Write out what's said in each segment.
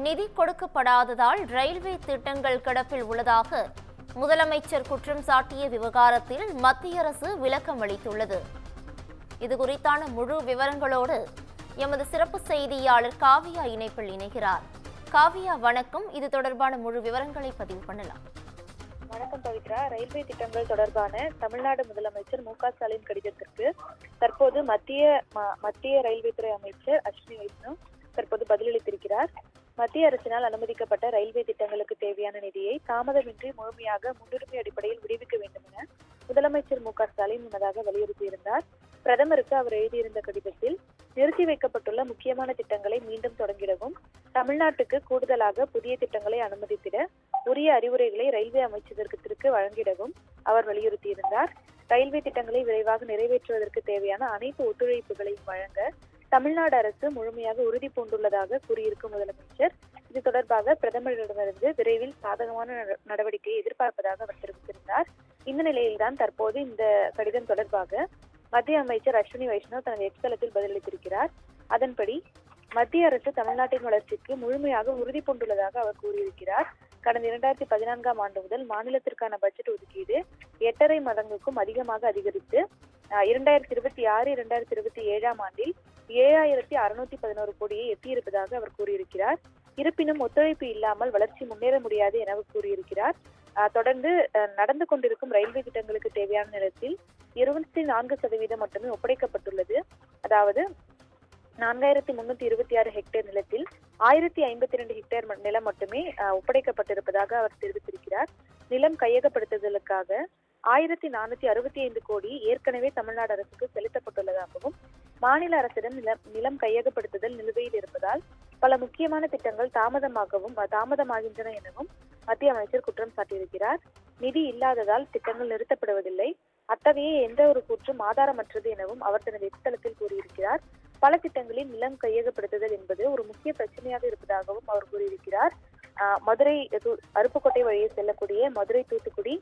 நிதி கொடுக்கப்படாததால் ரயில்வே திட்டங்கள் கிடப்பில் உள்ளதாக முதலமைச்சர் குற்றம் சாட்டிய விவகாரத்தில் மத்திய அரசு விளக்கம் அளித்துள்ளது. இதுகுறித்தான முழு விவரங்களோடு எமது சிறப்பு செய்தியாளர் காவியா இணைப்பில் இணைகிறார். காவியா, வணக்கம். இது தொடர்பான முழு விவரங்களை பதிவு பண்ணலாம். வணக்கம் பவித்ரா. ரயில்வே திட்டங்கள் தொடர்பான தமிழ்நாடு முதலமைச்சர் மு.க.ஸ்டாலின் கடிதத்திற்கு தற்போது மத்திய ரயில்வே துறை அமைச்சர் அஸ்வினி வைஷ்ணவ் தற்போது பதிலளித்திருக்கிறார். மத்திய அரசினால் அனுமதிக்கப்பட்ட ரயில்வே திட்டங்களுக்கு தேவையான நிதியை தாமதமின்றி முழுமையாக முன்னுரிமை அடிப்படையில் விடுவிக்க வேண்டும் என முதலமைச்சர் மு.க.ஸ்டாலின் முன்னதாக வலியுறுத்தியிருந்தார். பிரதமருக்கு அவர் எழுதியிருந்த கடிதத்தில் நிறுத்தி வைக்கப்பட்டுள்ள முக்கியமான திட்டங்களை மீண்டும் தொடங்கிடவும், தமிழ்நாட்டுக்கு கூடுதலாக புதிய திட்டங்களை அனுமதித்திட உரிய அறிவுரைகளை ரயில்வே அமைச்சகத்திற்கு வழங்கிடவும் அவர் வலியுறுத்தியிருந்தார். ரயில்வே திட்டங்களை விரைவாக நிறைவேற்றுவதற்கு தேவையான அனைத்து ஒத்துழைப்புகளையும் வழங்க தமிழ்நாடு அரசு முழுமையாக உறுதி பூண்டுள்ளதாக கூறியிருக்கும் முதலமைச்சர் இது தொடர்பாக பிரதமரிடமிருந்து விரைவில் சாதகமான நடவடிக்கையை எதிர்பார்ப்பதாக அவர் தெரிவித்திருந்தார். இந்த நிலையில்தான் தற்போது இந்த கடிதம் தொடர்பாக மத்திய அமைச்சர் அஸ்வினி வைஷ்ணவ் தனது எக்ஸ் தளத்தில் பதிலளித்திருக்கிறார். அதன்படி மத்திய அரசு தமிழ்நாட்டின் வளர்ச்சிக்கு முழுமையாக உறுதி பூண்டுள்ளதாக அவர் கூறியிருக்கிறார். கடந்த 2014ஆம் ஆண்டு முதல் மாநிலத்திற்கான பட்ஜெட் ஒதுக்கீடு 8.5 மடங்குக்கும் அதிகமாக அதிகரித்து 2026-2027ஆம் ஆண்டில் 7,611 கோடியை எட்டியிருப்பதாக அவர் கூறியிருக்கிறார். இருப்பினும் ஒத்துழைப்பு இல்லாமல் வளர்ச்சி முன்னேற முடியாது என அவர் கூறியிருக்கிறார். தொடர்ந்து நடந்து கொண்டிருக்கும் ரயில்வே திட்டங்களுக்கு தேவையான நிலத்தில் 24% மட்டுமே ஒப்படைக்கப்பட்டுள்ளது. அதாவது 4,326 ஹெக்டேர் நிலத்தில் 1,052 ஹெக்டேர் நிலம் மட்டுமே ஒப்படைக்கப்பட்டிருப்பதாக அவர் தெரிவித்திருக்கிறார். நிலம் கையகப்படுத்துதலுக்காக 1,465 கோடி ஏற்கனவே தமிழ்நாடு அரசுக்கு செலுத்தப்பட்டுள்ளதாகவும், மாநில அரசிடம் நிலம் கையகப்படுத்துதல் நிலுவையில் இருப்பதால் பல முக்கியமான திட்டங்கள் தாமதமாகின்றன எனவும் மத்திய அமைச்சர் குற்றம் சாட்டியிருக்கிறார். நிதி இல்லாததால் திட்டங்கள் நிறுத்தப்படுவதில்லை, அத்தகைய எந்த ஒரு கூற்றும் ஆதாரமற்றது எனவும் அவர் தனது எக்ஸ் தளத்தில் கூறியிருக்கிறார். பல திட்டங்களில் நிலம் கையகப்படுத்துதல் என்பது ஒரு முக்கிய பிரச்சனையாக இருப்பதாகவும் அவர் கூறியிருக்கிறார். மதுரை அருப்புக்கோட்டை வழியே செல்லக்கூடிய மதுரை தூத்துக்குடி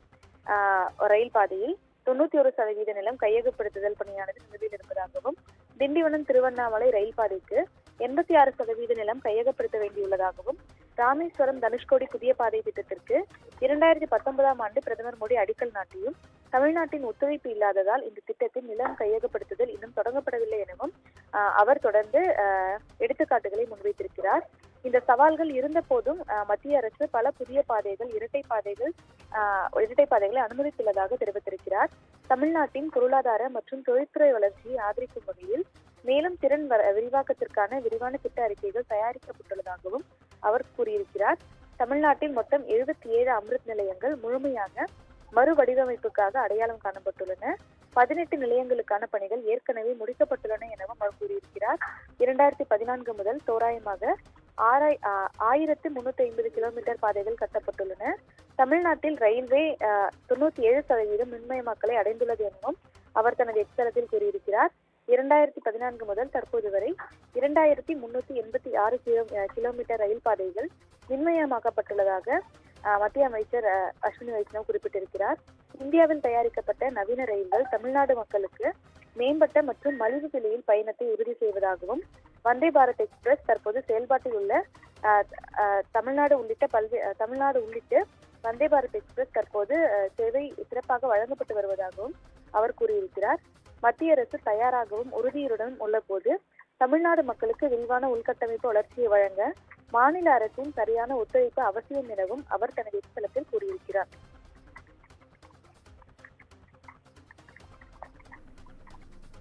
ரயில் பாதையில் 91% நிலம் கையகப்படுத்துதல் பணியானது நிலுவையில் இருப்பதாகவும், திண்டிவனம் திருவண்ணாமலை ரயில் பாதைக்கு 86% நிலம் கையகப்படுத்த வேண்டியுள்ளதாகவும், ராமேஸ்வரம் தனுஷ்கோடி புதிய பாதை திட்டத்திற்கு 2019ஆம் ஆண்டு பிரதமர் மோடி அடிக்கல் நாட்டியும் தமிழ்நாட்டின் ஒத்துழைப்பு இல்லாததால் இந்த திட்டத்தின் நிலம் கையகப்படுத்துதல் இன்னும் தொடங்கப்படவில்லை எனவும் அவர் தொடர்ந்து எடுத்துக்காட்டுகளை முன்வைத்திருக்கிறார். இந்த சவால்கள் இருந்த போதும் மத்திய அரசு பல புதிய பாதைகள் இரட்டை பாதைகளை அனுமதித்துள்ளதாக தெரிவித்திருக்கிறார். தமிழ்நாட்டின் பொருளாதார மற்றும் தொழில்துறை வளர்ச்சியை ஆதரிக்கும் வகையில் மேலும் திறன் விரிவாக்கத்திற்கான விரிவான திட்ட அறிக்கைகள் தயாரிக்கப்பட்டுள்ளதாகவும் அவர் கூறியிருக்கிறார். தமிழ்நாட்டில் மொத்தம் 77 அம்ருத் நிலையங்கள் முழுமையாக மறு வடிவமைப்புக்காக அடையாளம் காணப்பட்டுள்ளன. 18 நிலையங்களுக்கான பணிகள் ஏற்கனவே முடிக்கப்பட்டுள்ளன எனவும் அவர் கூறியிருக்கிறார். 2014 முதல் தோராயமாக 1,350 கிலோமீட்டர் பாதைகள் கட்டப்பட்டுள்ளன. தமிழ்நாட்டில் ரயில்வே 97% மின்மயமாக்கலை அடைந்துள்ளது எனவும் அவர் தனது எக்ஸ் தளத்தில் கூறியிருக்கிறார். 2014 முதல் தற்போது வரை 2,386 கிலோமீட்டர் ரயில் பாதைகள் மின்மயமாக்கப்பட்டுள்ளதாக மத்திய அமைச்சர் அஸ்வினி வைஷ்ணவ் குறிப்பிட்டிருக்கிறார். இந்தியாவில் தயாரிக்கப்பட்ட நவீன ரயில்கள் தமிழ்நாடு மக்களுக்கு மேம்பட்ட மற்றும் மலிவு விலையில் பயணத்தை உறுதி செய்வதாகவும், வந்தே பாரத் எக்ஸ்பிரஸ் தற்போது செயல்பாட்டில் உள்ள தமிழ்நாடு உள்ளிட்ட வந்தே பாரத் எக்ஸ்பிரஸ் தற்போது சேவை சிறப்பாக வழங்கப்பட்டு வருவதாகவும் அவர் கூறியிருக்கிறார். மத்திய அரசு தயாராகவும் உறுதியுடனும் உள்ள போது தமிழ்நாடு மக்களுக்கு விரிவான உள்கட்டமைப்பு வளர்ச்சியை வழங்க மாநில அரசின் சரியான ஒத்துழைப்பு அவசியம் எனவும் அவர் தனது எக்ஸ் தளத்தில் கூறியிருக்கிறார்.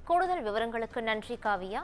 கூடுதல் விவரங்களுக்கு நன்றி காவியா.